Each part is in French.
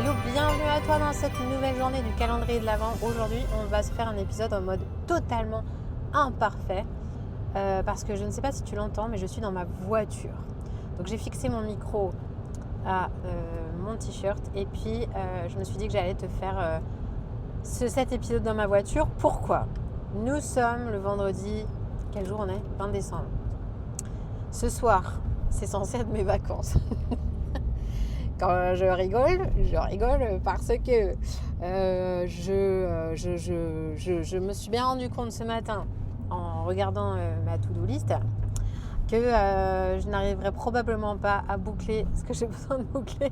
Hello, bienvenue à toi dans cette nouvelle journée du calendrier de l'Avent. Aujourd'hui, on va se faire un épisode en mode totalement imparfait parce que je ne sais pas si tu l'entends, mais je suis dans ma voiture. Donc j'ai fixé mon micro à mon t-shirt et puis je me suis dit que j'allais te faire cet épisode dans ma voiture. Pourquoi ? Nous sommes le vendredi, quel jour on est ? 20 décembre. Ce soir, c'est censé être mes vacances. Quand je rigole parce que je me suis bien rendu compte ce matin en regardant ma to-do list que je n'arriverai probablement pas à boucler ce que j'ai besoin de boucler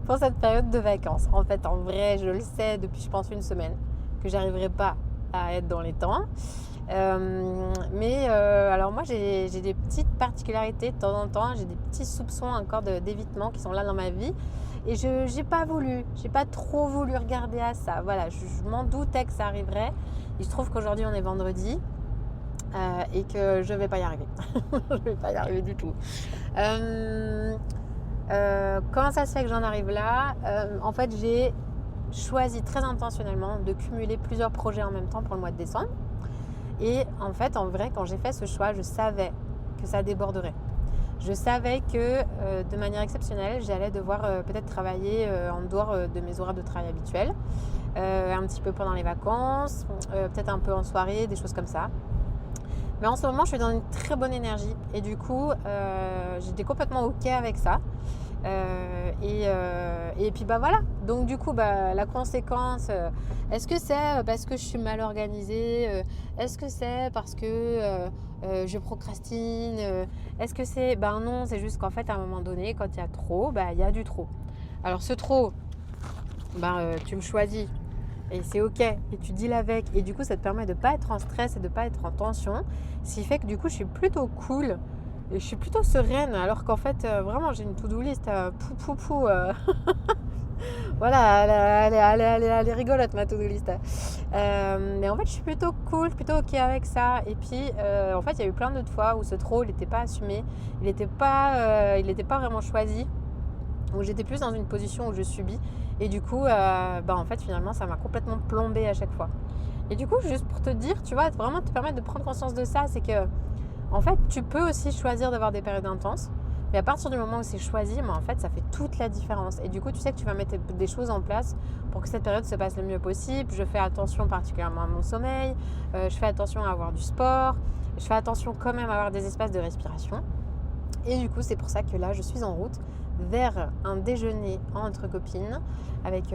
pour cette période de vacances. En fait, en vrai, je le sais depuis, je pense, une semaine que j'arriverai pas à être dans les temps. Alors moi j'ai des petites particularités de temps en temps, j'ai des petits soupçons encore d'évitement qui sont là dans ma vie et j'ai pas trop voulu regarder à ça. Voilà, je m'en doutais que ça arriverait. Il se trouve qu'aujourd'hui on est vendredi et que je vais pas y arriver. Je vais pas y arriver du tout. Comment ça se fait que j'en arrive là ? En fait, j'ai choisi très intentionnellement de cumuler plusieurs projets en même temps pour le mois de décembre. Et en fait, en vrai, quand j'ai fait ce choix, je savais que ça déborderait. Je savais que de manière exceptionnelle, j'allais devoir peut-être travailler en dehors de mes horaires de travail habituels, un petit peu pendant les vacances, peut-être un peu en soirée, des choses comme ça. Mais en ce moment, je suis dans une très bonne énergie et du coup, j'étais complètement OK avec ça. Et puis voilà, donc du coup la conséquence, est-ce que c'est parce que je suis mal organisée, est-ce que c'est parce que je procrastine, est-ce que c'est, non, c'est juste qu'en fait à un moment donné quand il y a trop, il y a du trop. Alors ce trop, tu le choisis et c'est ok et tu deals avec et du coup ça te permet de pas être en stress et de pas être en tension, ce qui fait que du coup je suis plutôt cool. Et je suis plutôt sereine alors qu'en fait vraiment j'ai une to-do list voilà, elle est rigolote ma to-do list. Mais en fait je suis plutôt cool, plutôt ok avec ça. Et puis en fait il y a eu plein d'autres fois où ce trop il n'était pas assumé, il n'était pas vraiment choisi, où j'étais plus dans une position où je subis. Et du coup en fait finalement ça m'a complètement plombée à chaque fois. Et du coup juste pour te dire, tu vois, vraiment te permettre de prendre conscience de ça, c'est que en fait, tu peux aussi choisir d'avoir des périodes intenses, mais à partir du moment où c'est choisi, en fait, ça fait toute la différence. Et du coup, tu sais que tu vas mettre des choses en place pour que cette période se passe le mieux possible. Je fais attention particulièrement à mon sommeil, je fais attention à avoir du sport, je fais attention quand même à avoir des espaces de respiration. Et du coup, c'est pour ça que là, je suis en route vers un déjeuner entre copines avec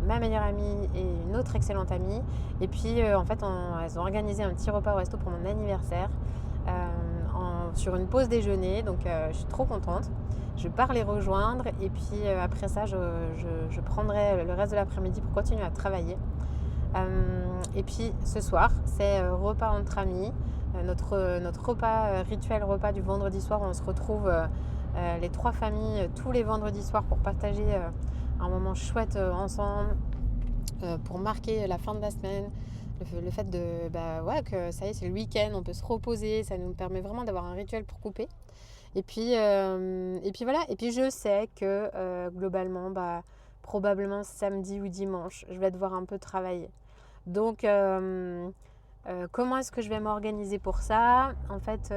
ma meilleure amie et une autre excellente amie. Et puis, en fait, elles ont organisé un petit repas au resto pour mon anniversaire. Sur une pause déjeuner, donc je suis trop contente. Je pars les rejoindre et puis après ça je prendrai le reste de l'après-midi pour continuer à travailler. Et puis ce soir c'est repas entre amis, notre repas rituel, repas du vendredi soir où on se retrouve les trois familles tous les vendredis soirs pour partager un moment chouette ensemble, pour marquer la fin de la semaine. Le fait que ça y est, c'est le week-end, on peut se reposer, ça nous permet vraiment d'avoir un rituel pour couper. Et puis voilà, et puis je sais que globalement, probablement samedi ou dimanche, je vais devoir un peu travailler. Donc, comment est-ce que je vais m'organiser pour ça ? En fait,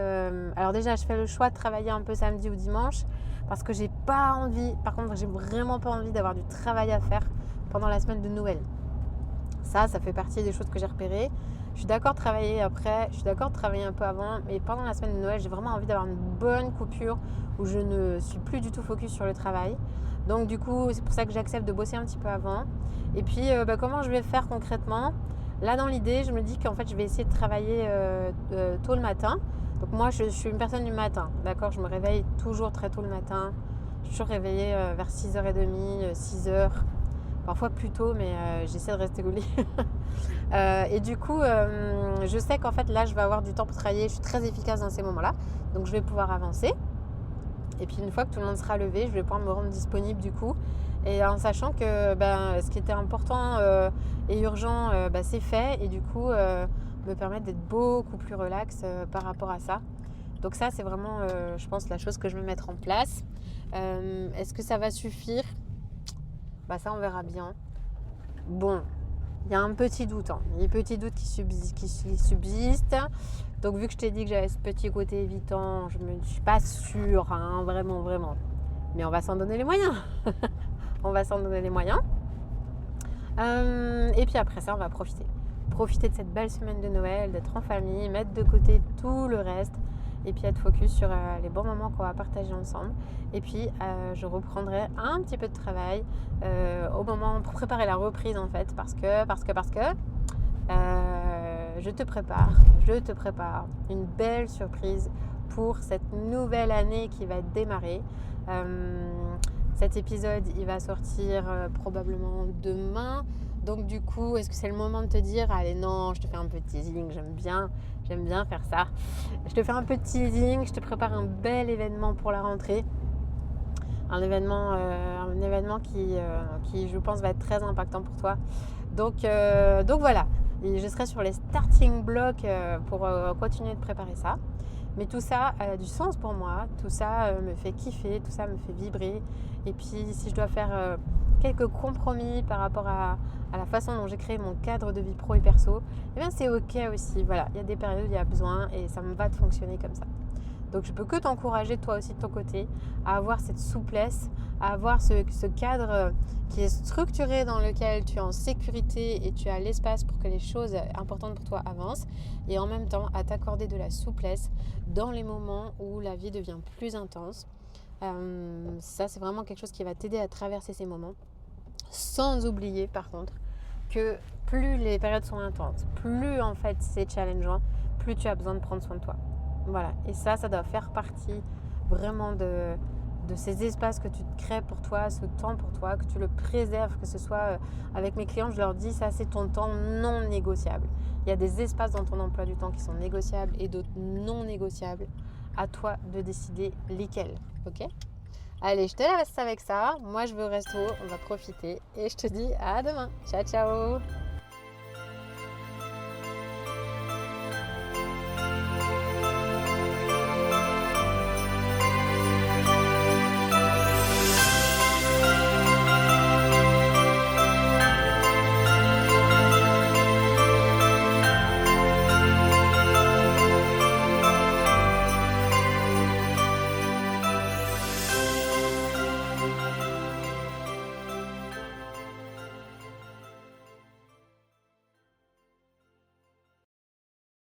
alors déjà, je fais le choix de travailler un peu samedi ou dimanche parce que j'ai pas envie, par contre, j'ai vraiment pas envie d'avoir du travail à faire pendant la semaine de Noël. Ça fait partie des choses que j'ai repérées. Je suis d'accord de travailler après, je suis d'accord de travailler un peu avant, mais pendant la semaine de Noël, j'ai vraiment envie d'avoir une bonne coupure où je ne suis plus du tout focus sur le travail. Donc du coup, c'est pour ça que j'accepte de bosser un petit peu avant. Et puis, comment je vais faire concrètement ? Là, dans l'idée, je me dis qu'en fait, je vais essayer de travailler tôt le matin. Donc moi, je suis une personne du matin, d'accord ? Je me réveille toujours très tôt le matin. Je suis toujours réveillée vers 6h30, 6h. Parfois plus tôt, mais j'essaie de rester au lit. Et du coup, je sais qu'en fait, là, je vais avoir du temps pour travailler. Je suis très efficace dans ces moments-là. Donc, je vais pouvoir avancer. Et puis, une fois que tout le monde sera levé, je vais pouvoir me rendre disponible du coup. Et en sachant que ce qui était important et urgent, c'est fait. Et du coup, me permettre d'être beaucoup plus relax par rapport à ça. Donc ça, c'est vraiment, je pense, la chose que je vais mettre en place. Est-ce que ça va suffire ? bah ça on verra bien. Bon, il y a un petit doute, hein. Il y a un petit doute qui subsiste. Donc vu que je t'ai dit que j'avais ce petit côté évitant, je ne suis pas sûre, hein, vraiment. Mais on va s'en donner les moyens. On va s'en donner les moyens. Et puis après ça, on va profiter de cette belle semaine de Noël, d'être en famille, mettre de côté tout le reste et puis être focus sur les bons moments qu'on va partager ensemble. Et puis je reprendrai un petit peu de travail au moment pour préparer la reprise en fait, parce que je te prépare une belle surprise pour cette nouvelle année qui va démarrer. Cet épisode, il va sortir probablement demain. Donc du coup, est-ce que c'est le moment de te dire allez non, je te fais un peu de teasing, j'aime bien faire ça. Je te fais un peu de teasing, je te prépare un bel événement pour la rentrée. Un événement qui je pense va être très impactant pour toi. Donc voilà, et je serai sur les starting blocks pour continuer de préparer ça. Mais tout ça a du sens pour moi, tout ça me fait kiffer, tout ça me fait vibrer. Et puis si je dois faire quelques compromis par rapport à la façon dont j'ai créé mon cadre de vie pro et perso, eh bien c'est ok aussi. Voilà, il y a des périodes où il y a besoin et ça me va de fonctionner comme ça. Donc je peux que t'encourager toi aussi de ton côté à avoir cette souplesse, à avoir ce cadre qui est structuré dans lequel tu es en sécurité et tu as l'espace pour que les choses importantes pour toi avancent, et en même temps à t'accorder de la souplesse dans les moments où la vie devient plus intense. Ça c'est vraiment quelque chose qui va t'aider à traverser ces moments, sans oublier par contre que plus les périodes sont intenses, plus en fait c'est challengeant, plus tu as besoin de prendre soin de toi. Voilà, et ça doit faire partie vraiment de ces espaces que tu te crées pour toi, ce temps pour toi, que tu le préserves, que ce soit avec mes clients, je leur dis ça c'est ton temps non négociable. Il y a des espaces dans ton emploi du temps qui sont négociables et d'autres non négociables. À toi de décider lesquels, ok ? Allez, je te laisse avec ça. Moi je vais au resto, on va profiter et je te dis à demain. Ciao, ciao.